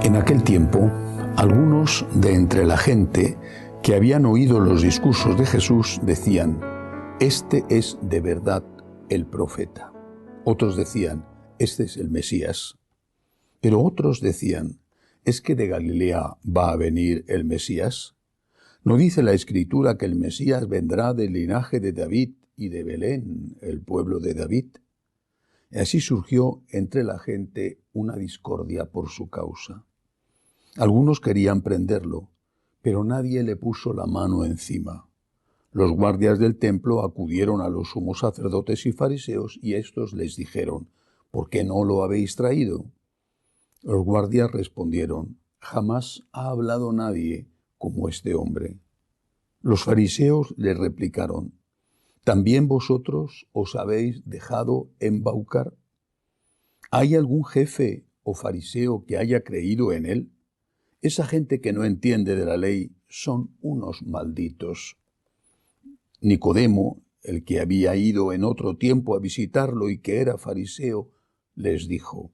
En aquel tiempo, algunos de entre la gente que habían oído los discursos de Jesús decían: «Este es de verdad el profeta». Otros decían: «Este es el Mesías». Pero otros decían: «¿Es que de Galilea va a venir el Mesías? ¿No dice la Escritura que el Mesías vendrá del linaje de David y de Belén, el pueblo de David?». Y así surgió entre la gente una discordia por su causa. Algunos querían prenderlo, pero nadie le puso la mano encima. Los guardias del templo acudieron a los sumos sacerdotes y fariseos y estos les dijeron: «¿Por qué no lo habéis traído?». Los guardias respondieron: «Jamás ha hablado nadie como este hombre». Los fariseos le replicaron: «¿También vosotros os habéis dejado embaucar? ¿Hay algún jefe o fariseo que haya creído en él? Esa gente que no entiende de la ley son unos malditos». Nicodemo, el que había ido en otro tiempo a visitarlo y que era fariseo, les dijo: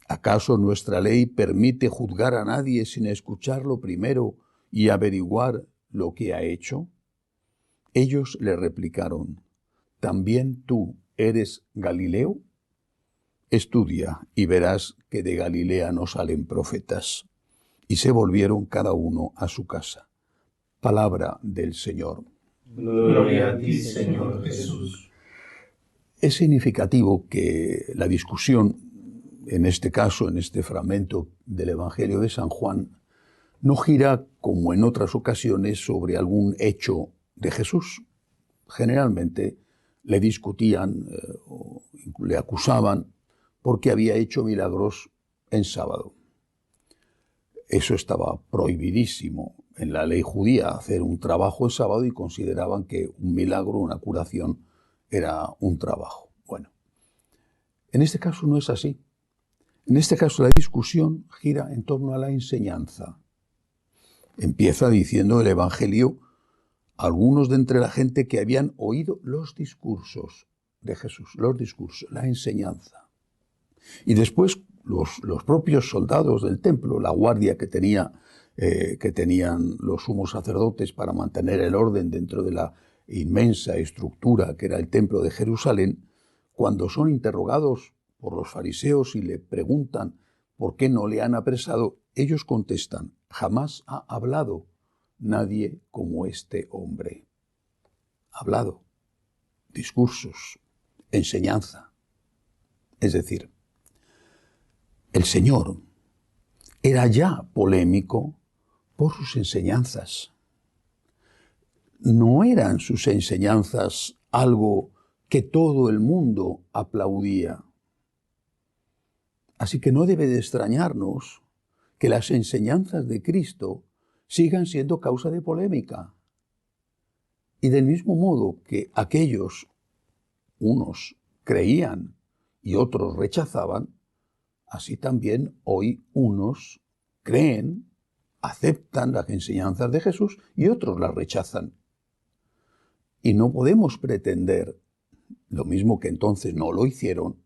«¿Acaso nuestra ley permite juzgar a nadie sin escucharlo primero y averiguar lo que ha hecho?». Ellos le replicaron: «¿También tú eres Galileo? Estudia y verás que de Galilea no salen profetas». Y se volvieron cada uno a su casa. Palabra del Señor. Gloria a ti, Señor Jesús. Es significativo que la discusión, en este caso, en este fragmento del Evangelio de San Juan, no gira, como en otras ocasiones, sobre algún hecho de Jesús. Generalmente le discutían o le acusaban porque había hecho milagros en sábado. Eso estaba prohibidísimo en la ley judía, hacer un trabajo en sábado, y consideraban que un milagro, una curación, era un trabajo. Bueno, en este caso no es así. En este caso la discusión gira en torno a la enseñanza. Empieza diciendo el Evangelio: algunos de entre la gente que habían oído los discursos de Jesús, la enseñanza. Y después los propios soldados del templo, la guardia que tenían los sumos sacerdotes para mantener el orden dentro de la inmensa estructura que era el templo de Jerusalén, cuando son interrogados por los fariseos y le preguntan por qué no le han apresado, ellos contestan: «Jamás ha hablado nadie como este hombre». Hablado, discursos, enseñanza. Es decir, el Señor era ya polémico por sus enseñanzas. No eran sus enseñanzas algo que todo el mundo aplaudía. Así que no debe de extrañarnos que las enseñanzas de Cristo sigan siendo causa de polémica. Y del mismo modo que aquellos, unos creían y otros rechazaban, así también hoy unos creen, aceptan las enseñanzas de Jesús y otros las rechazan. Y no podemos pretender, lo mismo que entonces no lo hicieron,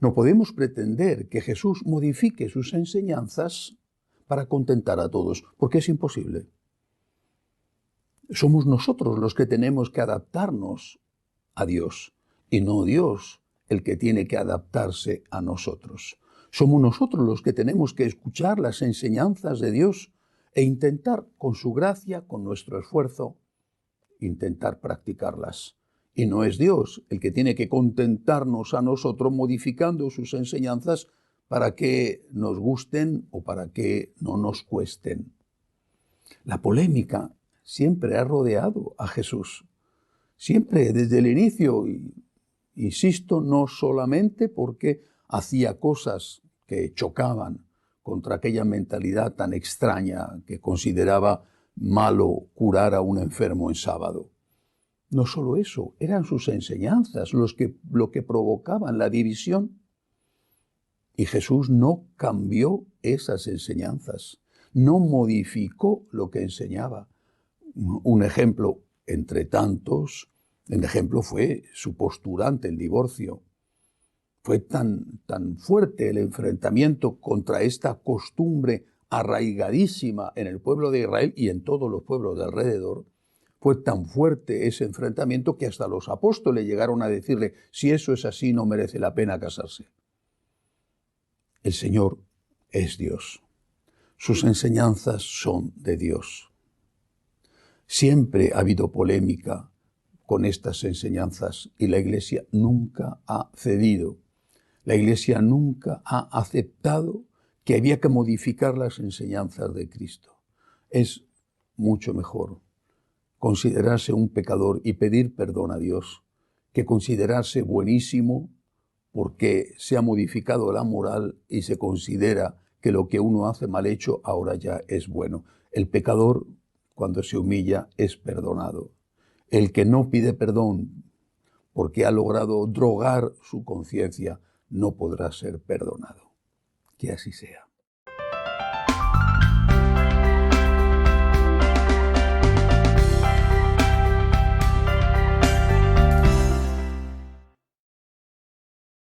no podemos pretender que Jesús modifique sus enseñanzas para contentar a todos, porque es imposible. Somos nosotros los que tenemos que adaptarnos a Dios y no Dios el que tiene que adaptarse a nosotros. Somos nosotros los que tenemos que escuchar las enseñanzas de Dios e intentar, con su gracia, con nuestro esfuerzo, intentar practicarlas. Y no es Dios el que tiene que contentarnos a nosotros modificando sus enseñanzas para que nos gusten o para que no nos cuesten. La polémica siempre ha rodeado a Jesús. Siempre, desde el inicio, y insisto, no solamente porque hacía cosas que chocaban contra aquella mentalidad tan extraña que consideraba malo curar a un enfermo en sábado. No solo eso, eran sus enseñanzas lo que provocaban la división. Y Jesús no cambió esas enseñanzas, no modificó lo que enseñaba. Un ejemplo entre tantos, el ejemplo fue su postura ante el divorcio. Fue tan fuerte el enfrentamiento contra esta costumbre arraigadísima en el pueblo de Israel y en todos los pueblos de alrededor. Fue tan fuerte ese enfrentamiento que hasta los apóstoles llegaron a decirle: si eso es así, no merece la pena casarse. El Señor es Dios. Sus enseñanzas son de Dios. Siempre ha habido polémica con estas enseñanzas y la Iglesia nunca ha cedido. La Iglesia nunca ha aceptado que había que modificar las enseñanzas de Cristo. Es mucho mejor considerarse un pecador y pedir perdón a Dios que considerarse buenísimo porque se ha modificado la moral y se considera que lo que uno hace mal hecho ahora ya es bueno. El pecador, cuando se humilla, es perdonado. El que no pide perdón porque ha logrado drogar su conciencia, no podrá ser perdonado. Que así sea.